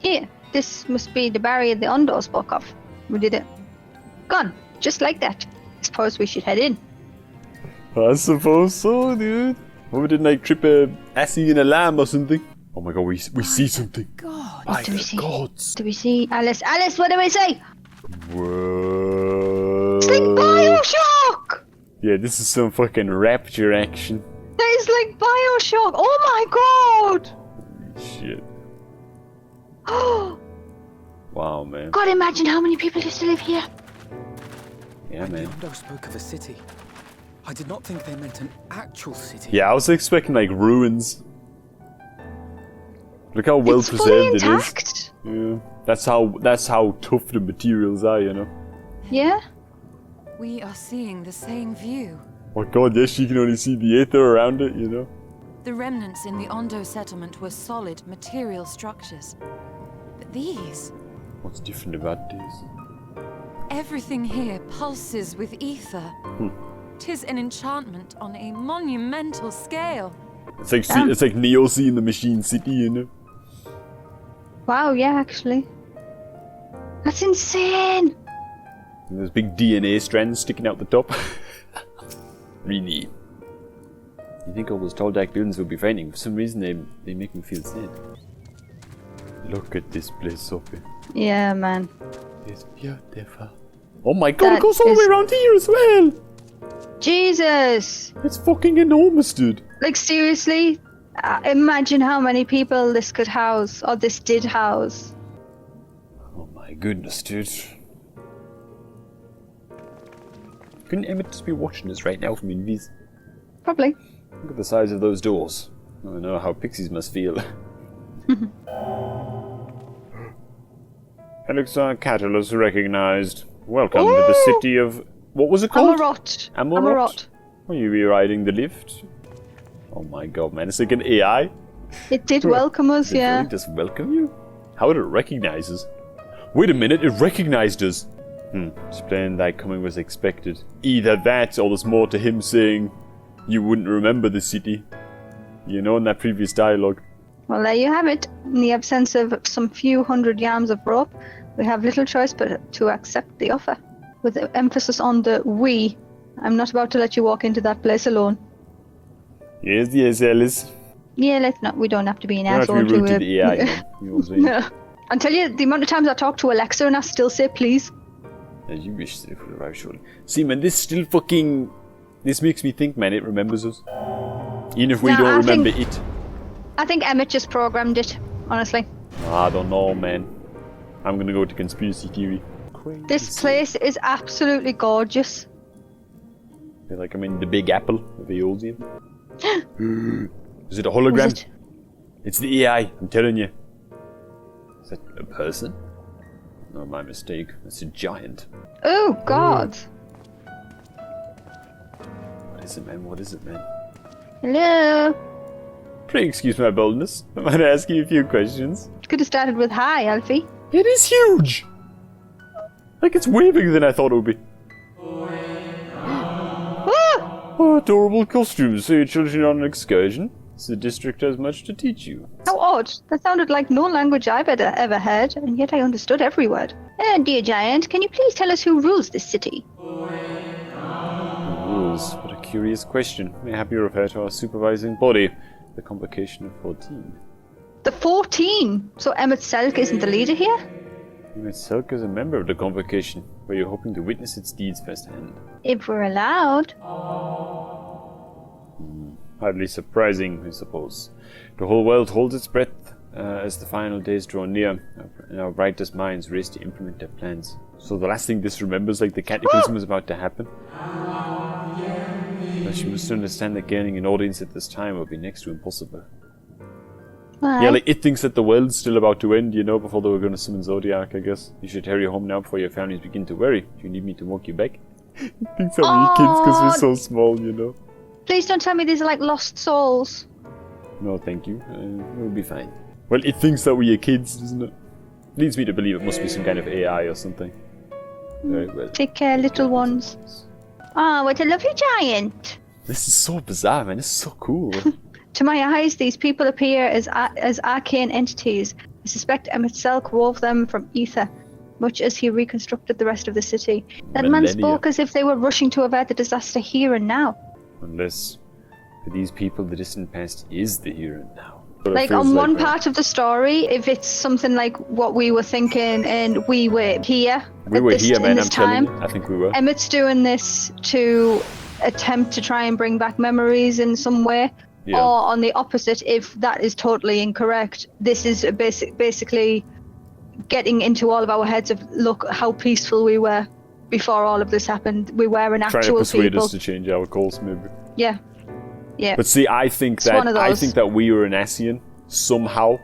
Here, this must be the barrier the Undo spoke of. We did it. Gone, just like that. I suppose we should head in. I suppose so, dude. Well, we didn't like trip a ascian alarm or something. Oh my god, we see something. God. By do we the see? gods. Do we see Alice? Alice, what do we see? Whoa. It's like Bioshock! Yeah, this is some fucking rapture action. That is like Bioshock! Oh my god! Holy shit. Oh Wow, man. god, imagine how many people used to live here. Yeah, man. Undo spoke of a city. I did not think they meant an actual city. Yeah, I was expecting like ruins. Look how well It's fully preserved it is. intact. Yeah, that's how tough the materials are, you know. Yeah? We are seeing the same view. Oh god, yes, you can only see the aether around it, you know. The remnants in the Ondo settlement were solid material structures. But these... What's different about this? Everything here pulses with ether. Tis an enchantment on a monumental scale. It's like Neo seeing the Machine City, you know. Wow, yeah, actually. That's insane! And there's big DNA strands sticking out the top. Really. You think all those tall dark buildings would be frightening? For some reason they make me feel sad. Look at this place, Sophie. Yeah, man. It's beautiful. Oh my god, That it goes all the way is- around here as well! Jesus! It's fucking enormous, dude. Like, seriously? Imagine how many people this could house, or this did house. Oh my goodness, dude. Couldn't Emmett just be watching us right now from Invis? Probably. Look at the size of those doors. I know how pixies must feel. Elixir Catalyst recognized. Welcome to the city of... What was it called? Amaurot. Amaurot. Will you be riding the lift? Oh my god, man. It's like an AI. It did welcome us, Did it yeah. really just welcome you? How did it recognize us? Wait a minute, it recognized us! It's plain that coming was expected. Either that, or there's more to him saying you wouldn't remember the city. You know, in that previous dialogue. Well, there you have it. In the absence of some few hundred yards of rope, we have little choice but to accept the offer. With the emphasis on the we. I'm not about to let you walk into that place alone. Yes, Alice. Yeah, let's not. We don't have to be an You don't have asshole to be rude to to the AI, you know what I'm saying? No. I'll tell you the amount of times I talk to Alexa and I still say please. As you wish, they would arrive surely. See, man, this still fucking... This makes me think, man, it remembers us. Even if we No, don't I remember think- it. I think Emmett just programmed it, honestly. I don't know, man. I'm gonna go to conspiracy theory. Crazy. This place is absolutely gorgeous. I feel like I'm in the Big Apple of Eoldium. Is it a hologram? Was it? It's the AI, I'm telling you. Is that a person? No, my mistake. That's a giant. Oh, God. What is it, man? What is it, man? Hello. Pray excuse my boldness. I might ask you a few questions. Could have started with hi, Alfie. It is huge! Like, it's way bigger than I thought it would be. Ah! Oh, adorable costumes. So your children on an excursion? The district has much to teach you. How odd. That sounded like no language I've ever heard, and yet I understood every word. Dear Giant, can you please tell us who rules this city? Rules. What a curious question. May I have you refer to our supervising body, the convocation of 14. The 14! So Emet-Selch isn't the leader here? Emet-Selch is a member of the convocation, where you're hoping to witness its deeds firsthand. If we're allowed. Hardly surprising, I suppose. The whole world holds its breath as the final days draw near, and our brightest minds race to implement their plans. So the last thing this remembers, like the cataclysm is about to happen. But you must understand that gaining an audience at this time will be next to impossible. Why? Yeah, like it thinks that the world's still about to end, you know, before they were going to summon Zodiac, I guess. You should hurry home now before your families begin to worry. Do you need me to walk you back? It thinks that we're kids because we're so small, you know. Please don't tell me these are like lost souls. No, thank you. We'll be fine. Well, it thinks that we're kids, doesn't it? Leads me to believe it must be some kind of AI or something. Very well. Take care, little ones. Ah, what a lovely giant. This is so bizarre, man. This is so cool. To my eyes, these people appear as arcane entities, I suspect Emet-Selch wove them from ether, much as he reconstructed the rest of the city. That man spoke as if they were rushing to avert the disaster here and now. Unless, for these people, the distant past is the here and now. Like, on one part of the story, if it's something like what we were thinking and we were here man, I'm telling you. I think we were. Emmett's doing this to attempt to try and bring back memories in some way. Yeah. Or on the opposite, if that is totally incorrect, this is basically getting into all of our heads of, look how peaceful we were before all of this happened. We were an actual people. Trying to persuade us to change our course, maybe. Yeah. Yeah. But see, I think that we were an ascian somehow.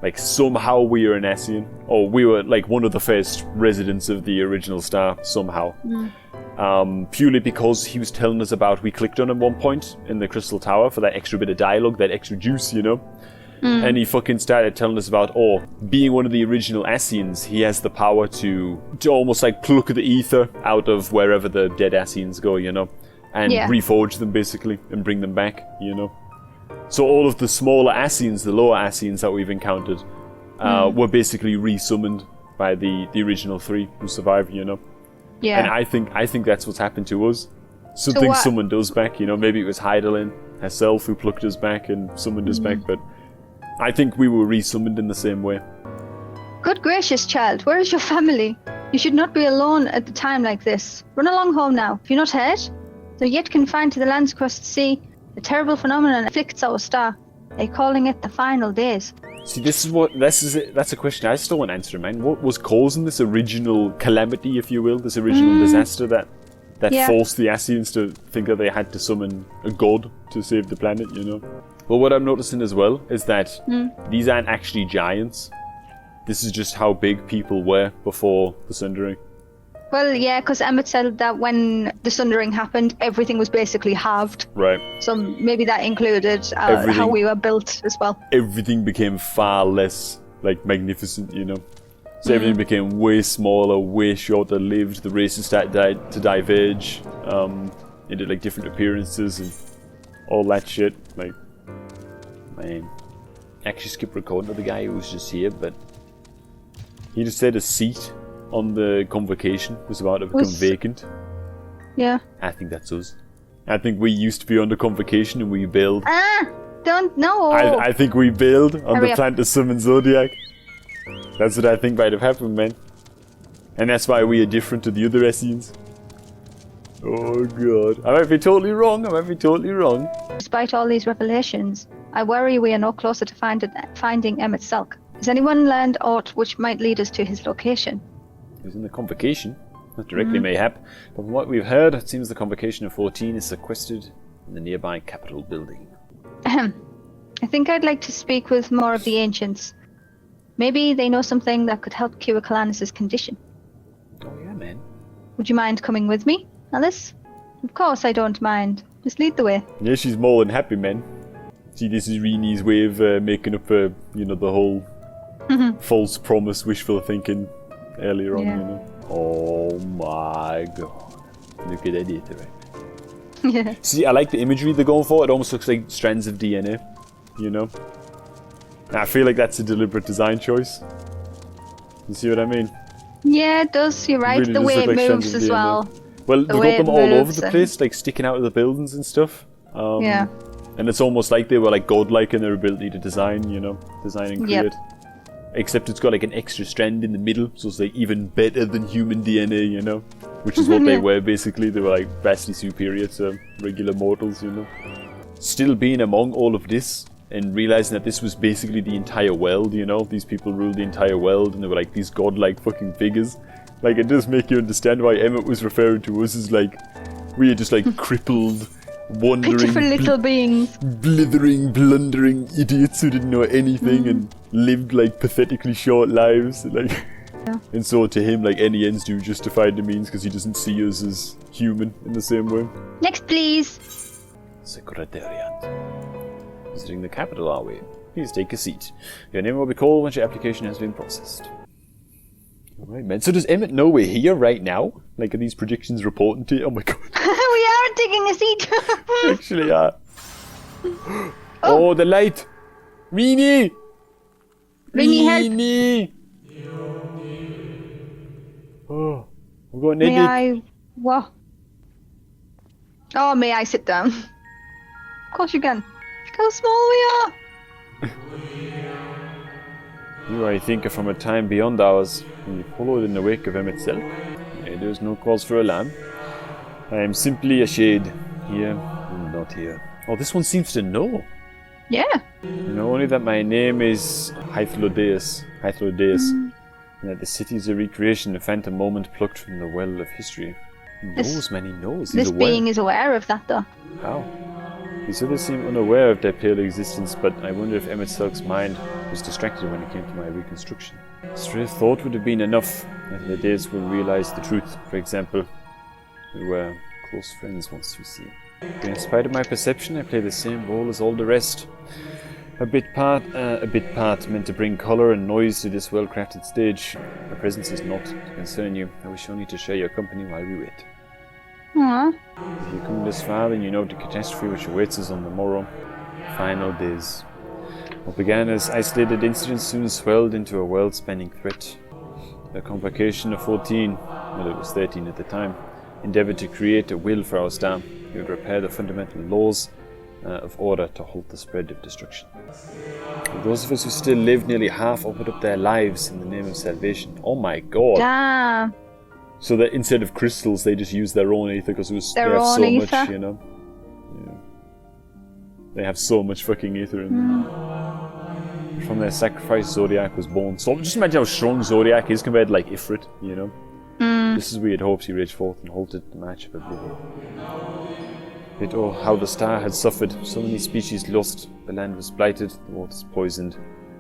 Like, somehow we were an ascian. Or we were, like, one of the first residents of the original star, somehow. Purely because he was telling us about, we clicked on him one point in the Crystal Tower for that extra bit of dialogue, that extra juice, you know? And he fucking started telling us about, being one of the original ascians, he has the power to almost, like, pluck the ether out of wherever the dead ascians go, you know? And reforge them, basically, and bring them back, you know? So all of the smaller ascians, the lower ascians that we've encountered, were basically resummoned by the original three who survived, you know? Yeah. And I think that's what's happened to us. Something summoned us back, you know? Maybe it was Heidelin herself who plucked us back and summoned us back, but I think we were resummoned in the same way. Good gracious, child, where is your family? You should not be alone at a time like this. Run along home now. Have you not heard? Though yet confined to the lands across the sea, a terrible phenomenon afflicts our star. They're calling it the final days. See, that's a question I still want answering, man. What was causing this original calamity, if you will, this original disaster that forced the Ascians to think that they had to summon a god to save the planet, you know? Well, what I'm noticing as well is that these aren't actually giants. This is just how big people were before the Sundering. Well, yeah, because Emmett said that when the Sundering happened, everything was basically halved. Right. So maybe that included how we were built as well. Everything became far less, like, magnificent, you know? So everything became way smaller, way shorter lived. The races started to diverge into, like, different appearances and all that shit. Like, man. Actually skipped recording to the guy who was just here, but he just said a seat on the convocation was about to become vacant. Yeah. I think that's us. I think we used to be on the convocation and we bailed. Don't know. I think we bailed on the plan to summon Zodiac. That's what I think might have happened, man. And that's why we are different to the other Essenes. Oh god. I might be totally wrong. Despite all these revelations, I worry we are no closer to finding Emet-Selch. Has anyone learned aught which might lead us to his location? He was in the convocation. Not directly, mayhap. But from what we've heard, it seems the convocation of 14 is sequestered in the nearby Capitol building. I think I'd like to speak with more of the ancients. Maybe they know something that could help cure Kalanis' condition. Oh yeah, man. Would you mind coming with me, Alice? Of course I don't mind. Just lead the way. Yeah, she's more than happy, man. See, this is Reni's way of making up for, you know, the whole false promise, wishful thinking earlier on, you know. Oh my god. Look at that data, right? Yeah. See, I like the imagery they're going for. It almost looks like strands of DNA, you know? And I feel like that's a deliberate design choice. You see what I mean? Yeah, it does. You're right. Really the way it moves as well. Well, they've got them all over the place, like sticking out of the buildings and stuff. Yeah. And it's almost like they were like godlike in their ability to design, you know? Design and create. Except it's got like an extra strand in the middle, so it's like even better than human DNA, you know? Which is what they were basically. They were like vastly superior to regular mortals, you know? Still being among all of this and realizing that this was basically the entire world, you know? These people ruled the entire world and they were like these godlike fucking figures. Like, it does make you understand why Emmett was referring to us as like, we are just like crippled, wandering, pitiful little beings, blithering, blundering idiots who didn't know anything and lived like pathetically short lives, like. And so to him, like, any ends do justify the means because he doesn't see us as human in the same way. Next, please. Secretariat. Visiting the capital, are we? Please take a seat. Your name will be called once your application has been processed. Alright, man. So does Emmett know we're here right now? Like, are these predictions reporting to you? Oh my god. We are taking a seat. Actually are. Oh, the light! Rini! Rini, help! Rini! Oh, we've got an May headache. I... What? Oh, may I sit down? Of course you can. Look how small we are! You, I think, are from a time beyond ours. We followed in the wake of Emet-Selch. There is no cause for alarm. I am simply a shade. Here and not here. Oh, this one seems to know. Yeah. You know only that my name is Hythlodeus. And that the city is a recreation, a phantom moment plucked from the well of history. He knows, man, he knows. He's This aware. being is aware of that, though. How? These others seem unaware of their pale existence, but I wonder if Emet-Selch's mind was distracted when it came to my reconstruction. Stray thought would have been enough. The days will realize the truth. For example, we were close friends once, you see. But in spite of my perception, I play the same role as all the rest. A bit part meant to bring colour and noise to this well-crafted stage. My presence is not to concern you. I wish only to share your company while we wait. Aww. If you come this far, then you know the catastrophe which awaits us on the morrow. Final days. What began as isolated incidents soon swelled into a world-spanning threat. The convocation of 14, well, it was 13 at the time, endeavoured to create a will for our star. It would repair the fundamental laws of order to halt the spread of destruction. And those of us who still lived, nearly half offered up their lives in the name of salvation. Oh my god! Damn. So that instead of crystals, they just use their own ether because they Their have own so ether. much, you know. Yeah. They have so much fucking ether in them. From their sacrifice, Zodiac was born. So just imagine how strong Zodiac is compared to like Ifrit, you know. This is where he had hoped he raged forth and halted the march of oblivion. Yet, oh, how the star had suffered. So many species lost. The land was blighted, the waters poisoned,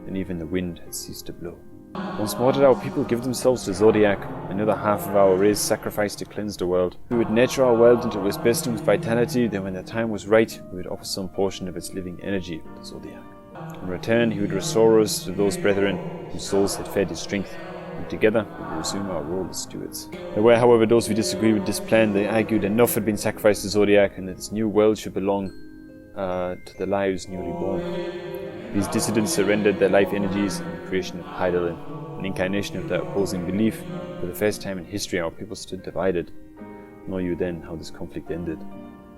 and even the wind had ceased to blow. Once more did our people give themselves to Zodiac. Another half of our race sacrificed to cleanse the world. We would nurture our world until it was bursting with vitality, then when the time was right, we would offer some portion of its living energy to Zodiac. In return, he would restore us to those brethren whose souls had fed his strength, and together we would resume our role as stewards. There were, however, those who disagreed with this plan. They argued enough had been sacrificed to Zodiac, and that this new world should belong to the lives newly born. These dissidents surrendered their life energies in the creation of Hydaelyn, an incarnation of their opposing belief. For the first time in history, our people stood divided. Know you then how this conflict ended.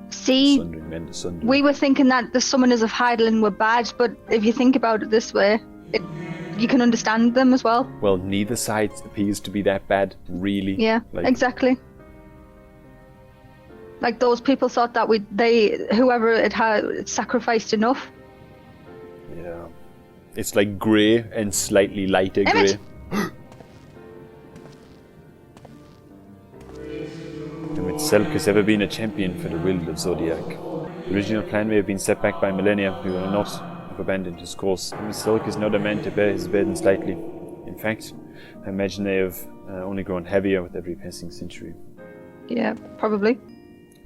See, Sundering men to sundering. we were thinking that the summoners of Hydaelyn were bad, but if you think about it this way, you can understand them as well. Well, neither side appears to be that bad, really. Yeah, Like, exactly. Like those people thought that whoever it had sacrificed enough. Yeah. It's like grey and slightly lighter Emmett! grey. Emet-Selch has ever been a champion for the will of Zodiac. The original plan may have been set back by millennia. We will not have abandoned his course. Emet-Selch is not a man to bear his burdens lightly. In fact, I imagine they have only grown heavier with every passing century. Yeah, probably.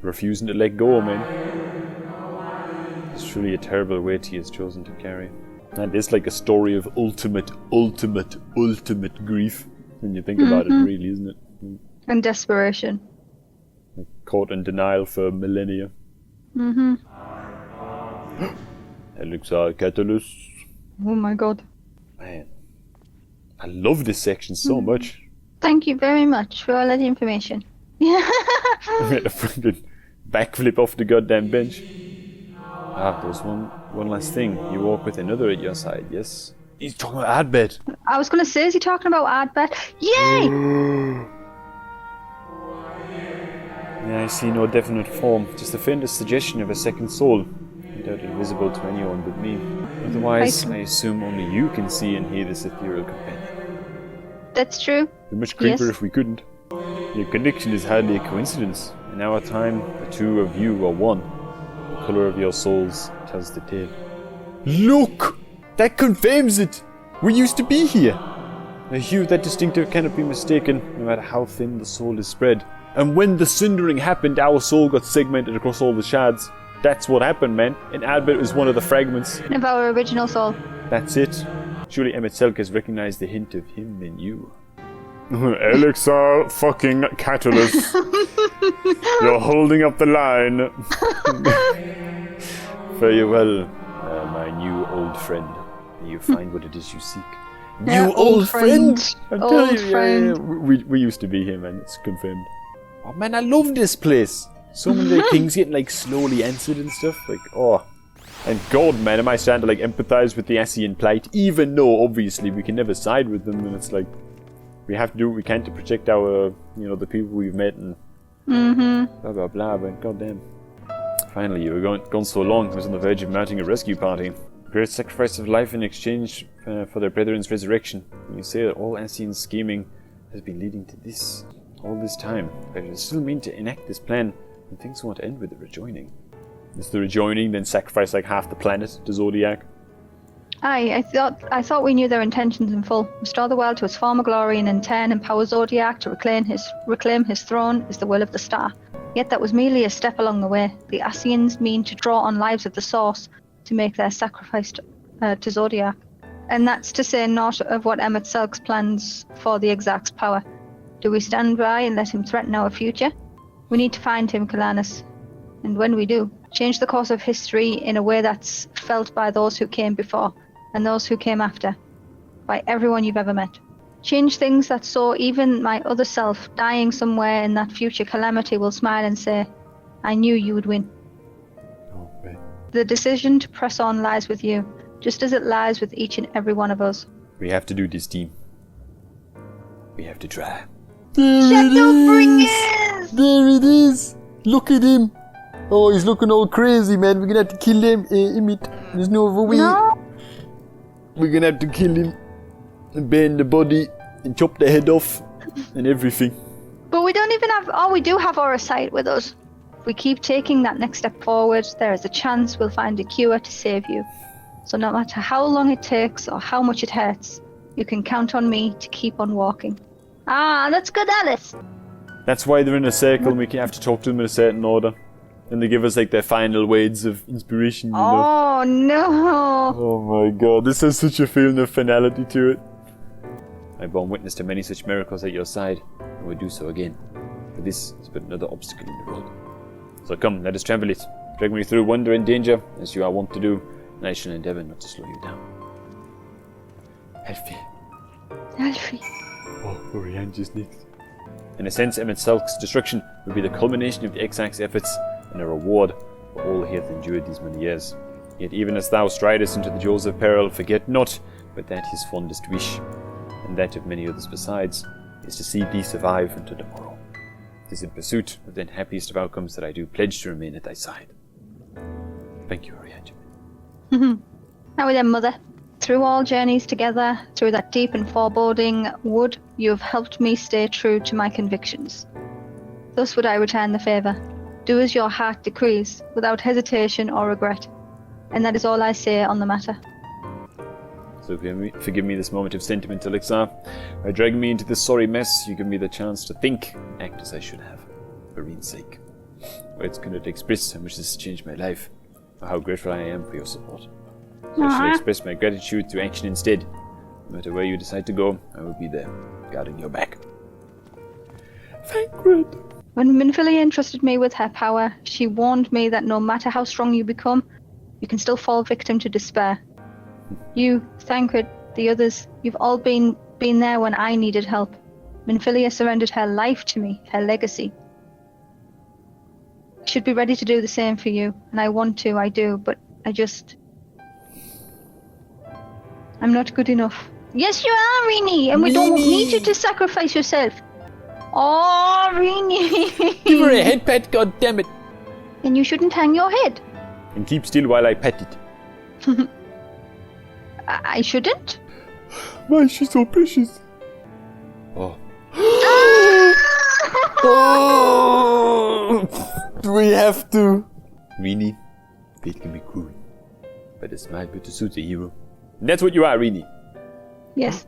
Refusing to let go, man. It's truly a terrible weight he has chosen to carry. And it's like a story of ultimate grief. When you think about it, really, isn't it? And desperation. Caught in denial for millennia. Elixir Catalyst. Oh my god. Man, I love this section so much. Thank you very much for all that information. I made a fucking backflip off the goddamn bench. Ah, there's one last thing. You walk with another at your side, yes? He's talking about Adbed. I was going to say, is he talking about Adbet? Yay! Yeah, I see no definite form, just the faintest suggestion of a second soul. I doubt it visible to anyone but me. Otherwise, I assume only you can see and hear this ethereal companion. That's true. It'd be much creepier Yes. if we couldn't. Your connection is hardly a coincidence. In our time, the two of you are one. The colour of your souls tells the tale. Look! That confirms it! We used to be here! A hue that distinctive cannot be mistaken, no matter how thin the soul is spread. And when the sundering happened, our soul got segmented across all the shards. That's what happened, man. And Albert was one of the fragments. Of our original soul. That's it. Surely Emet-Selch has recognized the hint of him in you. Elixir fucking Catalyst. You're holding up the line. Very well, my new old friend. May you find what it is you seek. You old friend! I'm Old telling you, friend. we used to be here, man. It's confirmed. Oh man, I love this place. So many things getting like slowly answered and stuff. Like, oh. And God, man, am I starting to like empathize with the ascian plight, even though obviously we can never side with them, and it's like we have to do what we can to protect our, you know, the people we've met and blah blah blah. But goddamn, finally, you were gone so long. I was on the verge of mounting a rescue party. Great sacrifice of life in exchange for their brethren's resurrection. And you say that all ascian scheming has been leading to this all this time, but it still mean to enact this plan, and things won't end with the rejoining. Is the rejoining then sacrifice like half the planet to Zodiac? Aye, I thought we knew their intentions in full. Restore the world to its former glory and in turn empower Zodiac to reclaim his throne is the will of the star. Yet that was merely a step along the way. The Ascians mean to draw on lives of the source to make their sacrifice to Zodiac. And that's to say naught of what Emet-Selch's plans for the Exarch's power. Do we stand by and let him threaten our future? We need to find him, Kalanus. And when we do, change the course of history in a way that's felt by those who came before and those who came after, by everyone you've ever met. Change things that so even my other self, dying somewhere in that future calamity, will smile and say, I knew you would win. Oh, man. The decision to press on lies with you, just as it lies with each and every one of us. We have to do this, team. We have to try. Shadowbringers! There it is! Look at him! Oh, he's looking all crazy, man. We're gonna have to kill him, Emmett. There's no other way. No. We're gonna have to kill him and burn the body and chop the head off and everything. But we don't even have... Oh, we do have our sight with us. If we keep taking that next step forward, there is a chance we'll find a cure to save you. So no matter how long it takes or how much it hurts, you can count on me to keep on walking. Ah, that's good, Alice. That's why they're in a circle and we have to talk to them in a certain order. And they give us like their final words of inspiration, you know. Oh, no. Oh my god, this has such a feeling of finality to it. I've borne witness to many such miracles at your side, and will do so again. But this is but another obstacle in the road. So come, let us travel it. Drag me through wonder and danger, as you are wont to do, and I shall endeavour not to slow you down. Alfie. Alfie. Oh, Orianja's next. In a sense, Emet-Selch's destruction will be the culmination of the Exarch's efforts, and a reward for all he hath endured these many years. Yet even as thou stridest into the jaws of peril, forget not but that his fondest wish, and that of many others besides, is to see thee survive unto tomorrow. 'Tis in pursuit of the happiest of outcomes that I do pledge to remain at thy side. Thank you, Orianja. Now then, Mother. Through all journeys together, through that deep and foreboding wood, you have helped me stay true to my convictions. Thus would I return the favour. Do as your heart decrees, without hesitation or regret. And that is all I say on the matter. So forgive me this moment of sentimental exile. By dragging me into this sorry mess, you give me the chance to think, act as I should have, for Reen's sake. Words cannot express how much this has changed my life, or how grateful I am for your support. So I shall express my gratitude through action instead. No matter where you decide to go, I will be there, guarding your back. Thancred! When Minfilia entrusted me with her power, she warned me that no matter how strong you become, you can still fall victim to despair. You, Thancred, the others, you've all been there when I needed help. Minfilia surrendered her life to me, her legacy. I should be ready to do the same for you, and I want to, I do, but I'm not good enough. Yes, you are, Rini, and we don't need you to sacrifice yourself. Oh, Rini! Give her a head pat, goddammit! Then you shouldn't hang your head. And keep still while I pet it. I shouldn't? Why is she so precious? Oh. Oh! We have to. Rini, fate can be cruel, but a smile better suits a hero. And that's what you are, Rini. Yes.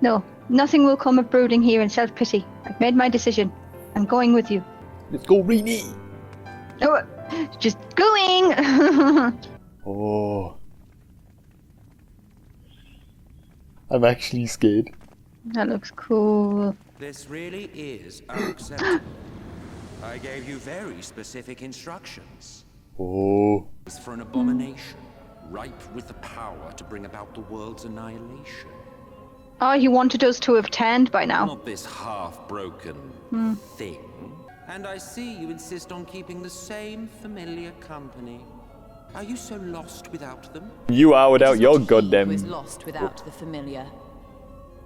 No, nothing will come of brooding here in self-pity. I've made my decision. I'm going with you. Let's go, Rini! Oh, just going! Oh. I'm actually scared. That looks cool. This really is unacceptable. I gave you very specific instructions. Oh. It's for an abomination, ripe with the power to bring about the world's annihilation. Oh, he wanted us to have turned by now. Not this half-broken thing. And I see you insist on keeping the same familiar company. Are you so lost without them? You are without your Who goddamn... is lost without the familiar?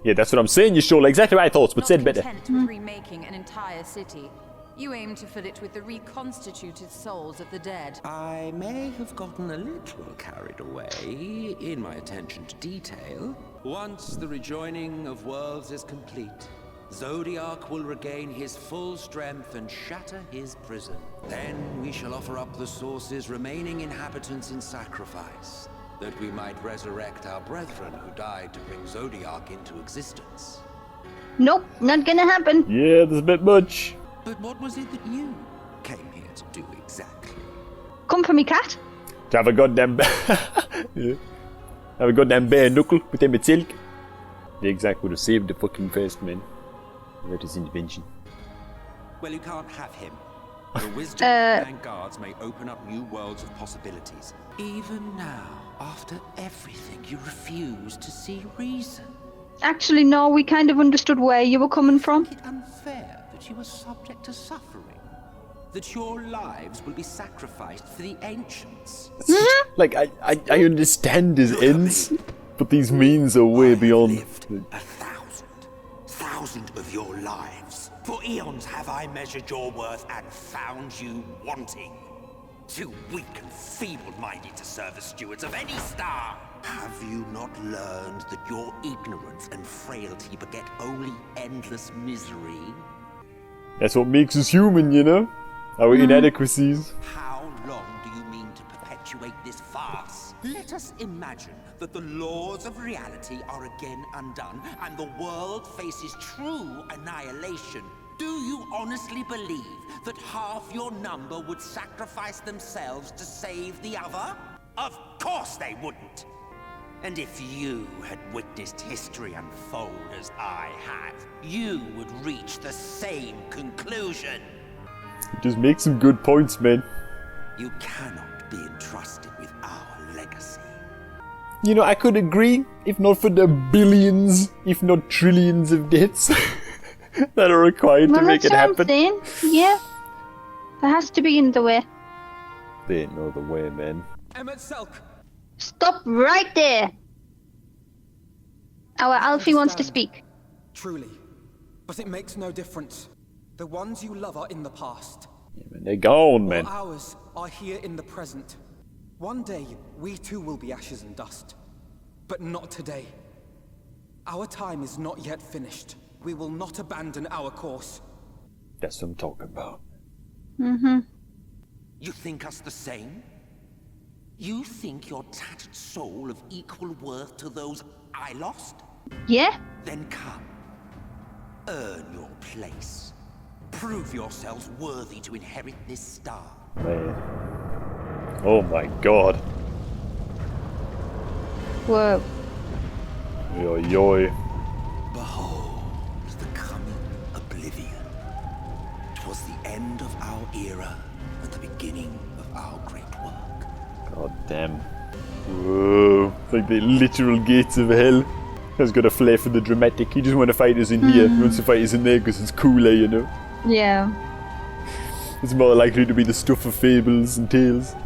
Yeah, that's what I'm saying, you stole exactly my thoughts, but Not said better. content with remaking an entire city, you aim to fill it with the reconstituted souls of the dead. I may have gotten a little carried away in my attention to detail. Once the rejoining of worlds is complete, Zodiac will regain his full strength and shatter his prison. Then we shall offer up the Source's remaining inhabitants in sacrifice, that we might resurrect our brethren who died to bring Zodiac into existence. Nope, not gonna happen. Yeah, there's a bit much. But what was it that you came here to do exactly? Come for me, cat. To have a goddamn... yeah. Have a goddamn bare knuckle with Emet-Selch. The exact would have saved the fucking first man. That is intervention. Well, you can't have him. The wisdom of vanguards may open up new worlds of possibilities. Even now, after everything, you refuse to see reason. Actually, no, we kind of understood where you were coming from. Is it unfair that you are subject to suffering? That your lives will be sacrificed for the ancients? Like, I understand his ends, but these means are way beyond. Lived 1,000 of your lives. For eons have I measured your worth and found you wanting. Too weak and feeble-minded to serve as stewards of any star. Have you not learned that your ignorance and frailty beget only endless misery? That's what makes us human, you know? Our inadequacies. How long do you mean to perpetuate this farce? Let us imagine that the laws of reality are again undone and the world faces true annihilation. Do you honestly believe that half your number would sacrifice themselves to save the other? Of course they wouldn't! And if you had witnessed history unfold as I have, you would reach the same conclusion. It just makes some good points, man. You cannot be entrusted with our legacy. You know, I could agree, if not for the billions, if not trillions of deaths that are required to make it happen. Yeah. There has to be another way. There ain't no other way, man. Emet-Selch! Stop right there! Our Alfie wants to speak. Truly. But it makes no difference. The ones you love are in the past. Yeah, man, they're gone, man. All ours are here in the present. One day, we too will be ashes and dust. But not today. Our time is not yet finished. We will not abandon our course. That's what I'm talking about. Mm-hmm. You think us the same? You think your tattered soul of equal worth to those I lost? Yeah? Then come. Earn your place. Prove yourselves worthy to inherit this star. Man. Oh my god. Whoa. Yo, yo. Behold the coming oblivion. 'Twas the end of our era and the beginning of our great work. God damn. Whoa. It's like the literal gates of hell. He's got a flair for the dramatic. He just want to fight us in here. He wants to fight us in there because it's cooler, you know? Yeah. It's more likely to be the stuff of fables and tales.